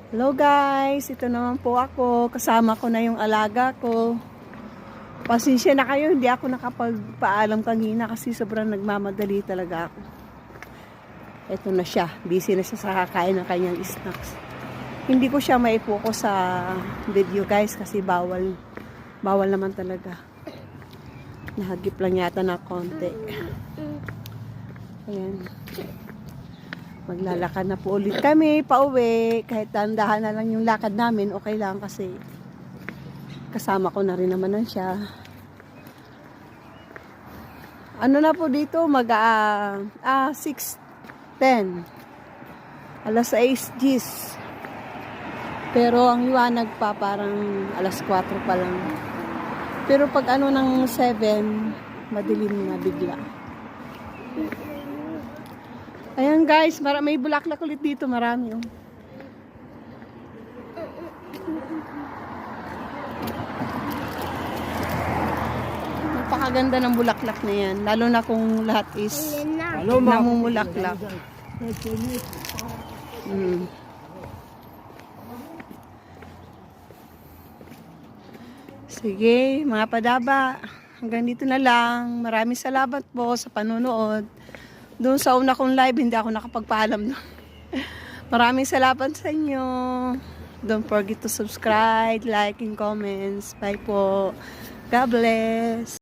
Hello guys, ito naman po ako. Kasama ko na yung alaga ko. Pasensya na kayo, hindi ako nakapagpaalam kanina kasi sobrang nagmamadali talaga ako. Ito na siya, busy na siya sa kakain ng kanyang snacks. Hindi ko siya maipokus sa video guys kasi bawal naman talaga. Nahagip lang yata ng konti. Ayan. Maglalakad na po ulit kami, pauwi. Kahit tandahan na lang yung lakad namin, okay lang kasi kasama ko na rin naman siya. Ano na po dito? 6:10. Alas 6 Gs. Pero ang liwanag pa, parang alas 4 pa lang. Pero pag ano ng 7, madilim na bigla. Ayan guys, may bulaklak ulit dito, marami oh. Napakaganda ng bulaklak na yan, lalo na kung lahat is namumulaklak. Sige, mga padaba, hanggang dito na lang. Maraming salamat po sa panonood. Doon sa una kong live, hindi ako nakapagpaalam doon. Maraming salamat sa inyo. Don't forget to subscribe, like, and comments. Bye po. God bless.